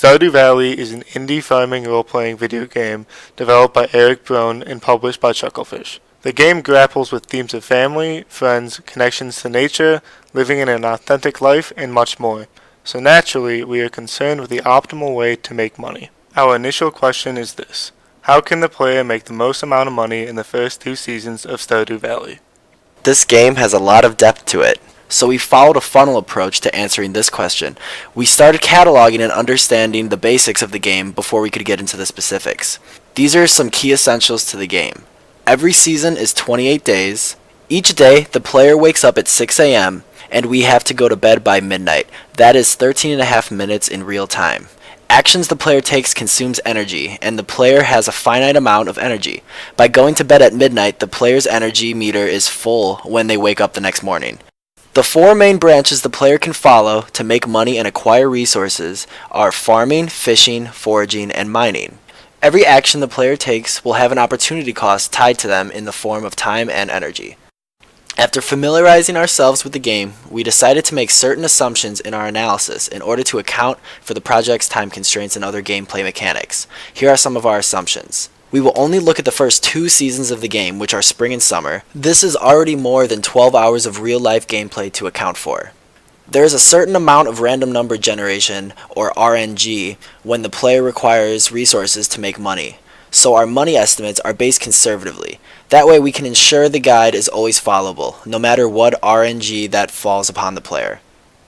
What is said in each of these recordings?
Stardew Valley is an indie farming role-playing video game developed by Eric Brown and published by Chucklefish. The game grapples with themes of family, friends, connections to nature, living in an authentic life, and much more. So naturally, we are concerned with the optimal way to make money. Our initial question is this: how can the player make the most amount of money in the first 2 seasons of Stardew Valley? This game has a lot of depth to it, so we followed a funnel approach to answering this question. We started cataloging and understanding the basics of the game before we could get into the specifics. These are some key essentials to the game. Every season is 28 days. Each day, the player wakes up at 6 a.m., and we have to go to bed by midnight. That is 13 and a half minutes in real time. Actions the player takes consumes energy, and the player has a finite amount of energy. By going to bed at midnight, the player's energy meter is full when they wake up the next morning. The 4 main branches the player can follow to make money and acquire resources are farming, fishing, foraging, and mining. Every action the player takes will have an opportunity cost tied to them in the form of time and energy. After familiarizing ourselves with the game, we decided to make certain assumptions in our analysis in order to account for the project's time constraints and other gameplay mechanics. Here are some of our assumptions. We will only look at the first 2 seasons of the game, which are spring and summer. This is already more than 12 hours of real-life gameplay to account for. There is a certain amount of random number generation, or RNG, when the player requires resources to make money. So our money estimates are based conservatively. That way we can ensure the guide is always followable, no matter what RNG that falls upon the player.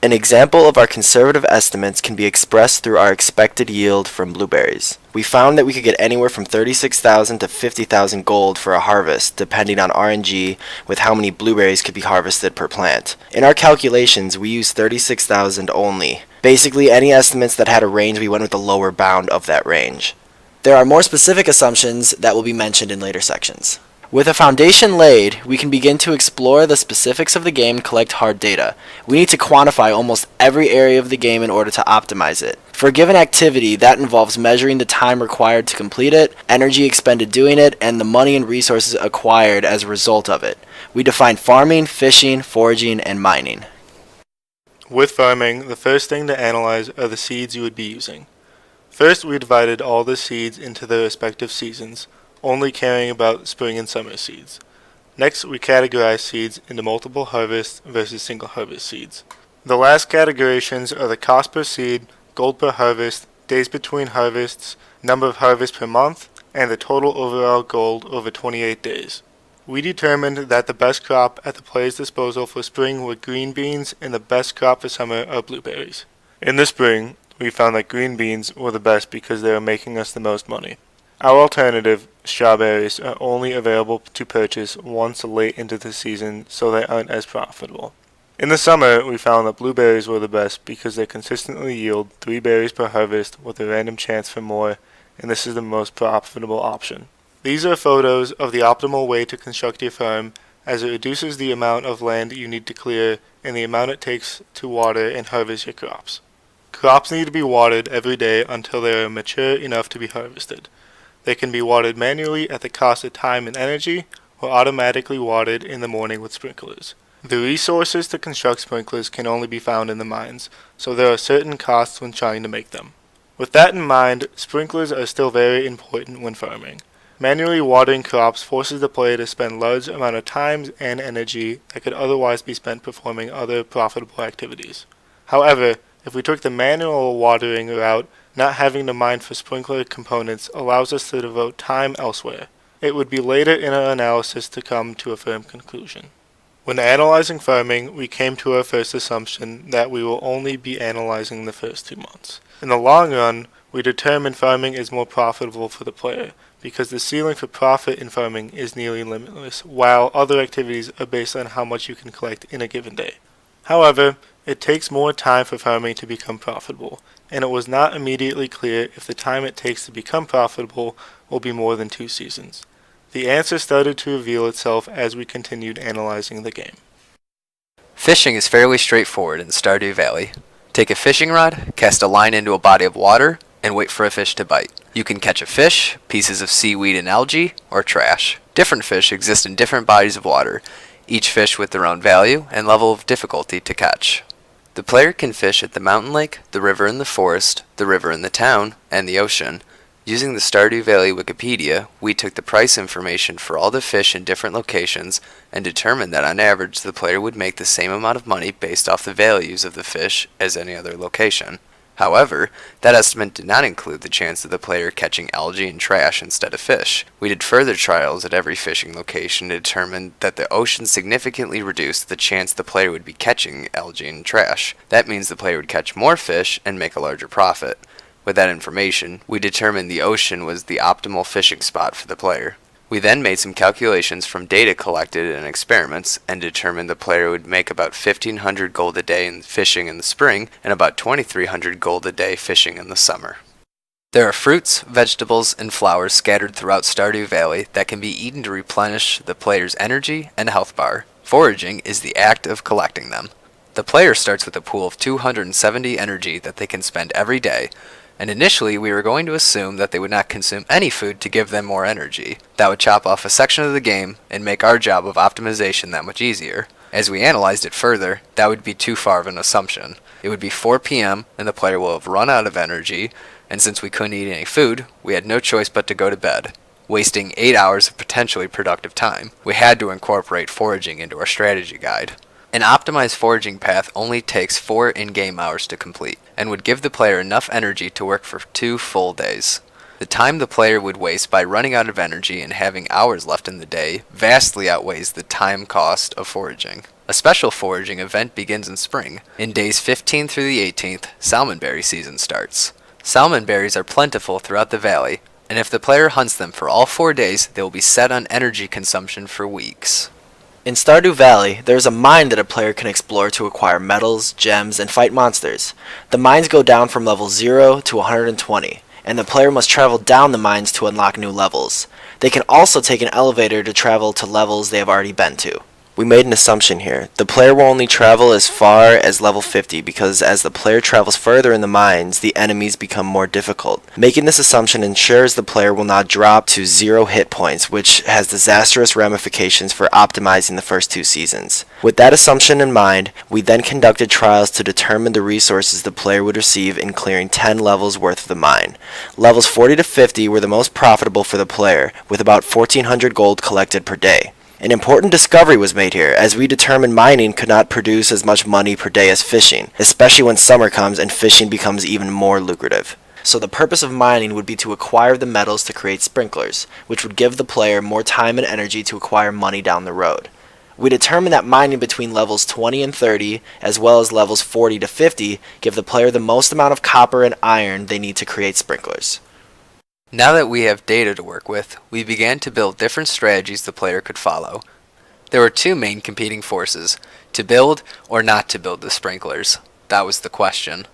An example of our conservative estimates can be expressed through our expected yield from blueberries. We found that we could get anywhere from 36,000 to 50,000 gold for a harvest, depending on RNG with how many blueberries could be harvested per plant. In our calculations, we used 36,000 only. Basically, any estimates that had a range, we went with the lower bound of that range. There are more specific assumptions that will be mentioned in later sections. With a foundation laid, we can begin to explore the specifics of the game and collect hard data. We need to quantify almost every area of the game in order to optimize it. For a given activity, that involves measuring the time required to complete it, energy expended doing it, and the money and resources acquired as a result of it. We define farming, fishing, foraging, and mining. With farming, the first thing to analyze are the seeds you would be using. First, we divided all the seeds into their respective seasons, only caring about spring and summer seeds. Next, we categorize seeds into multiple harvest versus single harvest seeds. The last categorizations are the cost per seed, gold per harvest, days between harvests, number of harvests per month, and the total overall gold over 28 days. We determined that the best crop at the player's disposal for spring were green beans and the best crop for summer are blueberries. In the spring, we found that green beans were the best because they were making us the most money. Our alternative, strawberries, are only available to purchase once late into the season, so they aren't as profitable. In the summer, we found that blueberries were the best because they consistently yield 3 berries per harvest with a random chance for more, and this is the most profitable option. These are photos of the optimal way to construct your farm, as it reduces the amount of land you need to clear and the amount it takes to water and harvest your crops. Crops need to be watered every day until they are mature enough to be harvested. They can be watered manually at the cost of time and energy, or automatically watered in the morning with sprinklers. The resources to construct sprinklers can only be found in the mines, so there are certain costs when trying to make them. With that in mind, sprinklers are still very important when farming. Manually watering crops forces the player to spend large amount of time and energy that could otherwise be spent performing other profitable activities. However, if we took the manual watering route, not having to mine for sprinkler components allows us to devote time elsewhere. It would be later in our analysis to come to a firm conclusion. When analyzing farming, we came to our first assumption that we will only be analyzing the first 2 months. In the long run, we determined farming is more profitable for the player, because the ceiling for profit in farming is nearly limitless, while other activities are based on how much you can collect in a given day. However, it takes more time for farming to become profitable, and it was not immediately clear if the time it takes to become profitable will be more than 2 seasons. The answer started to reveal itself as we continued analyzing the game. Fishing is fairly straightforward in Stardew Valley. Take a fishing rod, cast a line into a body of water, and wait for a fish to bite. You can catch a fish, pieces of seaweed and algae, or trash. Different fish exist in different bodies of water, each fish with their own value and level of difficulty to catch. The player can fish at the mountain lake, the river and the forest, the river and the town, and the ocean. Using the Stardew Valley Wikipedia, we took the price information for all the fish in different locations and determined that on average the player would make the same amount of money based off the values of the fish as any other location. However, that estimate did not include the chance of the player catching algae and trash instead of fish. We did further trials at every fishing location to determine that the ocean significantly reduced the chance the player would be catching algae and trash. That means the player would catch more fish and make a larger profit. With that information, we determined the ocean was the optimal fishing spot for the player. We then made some calculations from data collected in experiments and determined the player would make about 1,500 gold a day in fishing in the spring and about 2,300 gold a day fishing in the summer. There are fruits, vegetables, and flowers scattered throughout Stardew Valley that can be eaten to replenish the player's energy and health bar. Foraging is the act of collecting them. The player starts with a pool of 270 energy that they can spend every day, and initially we were going to assume that they would not consume any food to give them more energy. That would chop off a section of the game and make our job of optimization that much easier. As we analyzed it further, that would be too far of an assumption. It would be 4 p.m. and the player will have run out of energy, and since we couldn't eat any food, we had no choice but to go to bed, wasting 8 hours of potentially productive time. We had to incorporate foraging into our strategy guide. An optimized foraging path only takes 4 in-game hours to complete, and would give the player enough energy to work for 2 full days. The time the player would waste by running out of energy and having hours left in the day vastly outweighs the time cost of foraging. A special foraging event begins in spring. In days 15 through the 18th, salmonberry season starts. Salmon berries are plentiful throughout the valley, and if the player hunts them for all 4 days, they will be set on energy consumption for weeks. In Stardew Valley, there is a mine that a player can explore to acquire metals, gems, and fight monsters. The mines go down from level 0 to 120, and the player must travel down the mines to unlock new levels. They can also take an elevator to travel to levels they have already been to. We made an assumption here. The player will only travel as far as level 50 because as the player travels further in the mines, the enemies become more difficult. Making this assumption ensures the player will not drop to 0 hit points, which has disastrous ramifications for optimizing the first 2 seasons. With that assumption in mind, we then conducted trials to determine the resources the player would receive in clearing 10 levels worth of the mine. Levels 40 to 50 were the most profitable for the player, with about 1,400 gold collected per day. An important discovery was made here, as we determined mining could not produce as much money per day as fishing, especially when summer comes and fishing becomes even more lucrative. So the purpose of mining would be to acquire the metals to create sprinklers, which would give the player more time and energy to acquire money down the road. We determined that mining between levels 20 and 30, as well as levels 40 to 50, give the player the most amount of copper and iron they need to create sprinklers. Now that we have data to work with, we began to build different strategies the player could follow. There were 2 main competing forces, to build or not to build the sprinklers. That was the question.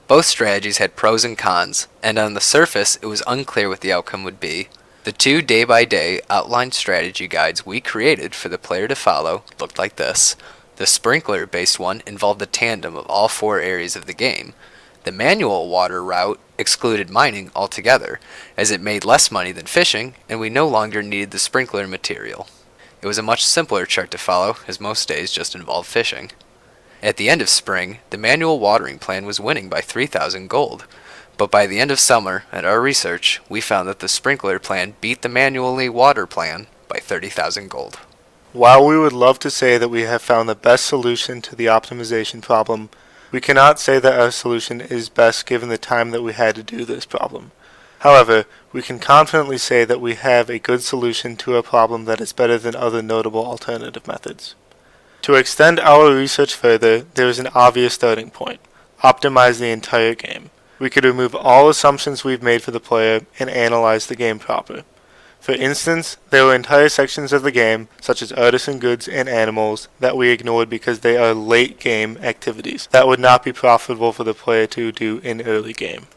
Both strategies had pros and cons, and on the surface it was unclear what the outcome would be. The 2 day-by-day outlined strategy guides we created for the player to follow looked like this. The sprinkler-based one involved a tandem of all 4 areas of the game. The manual water route excluded mining altogether, as it made less money than fishing, and we no longer needed the sprinkler material. It was a much simpler chart to follow, as most days just involved fishing. At the end of spring, the manual watering plan was winning by 3,000 gold, but by the end of summer, at our research, we found that the sprinkler plan beat the manually water plan by 30,000 gold. While we would love to say that we have found the best solution to the optimization problem, we cannot say that our solution is best given the time that we had to do this problem. However, we can confidently say that we have a good solution to a problem that is better than other notable alternative methods. To extend our research further, there is an obvious starting point: optimize the entire game. We could remove all assumptions we've made for the player and analyze the game proper. For instance, there were entire sections of the game, such as artisan goods and animals, that we ignored because they are late game activities that would not be profitable for the player to do in early game.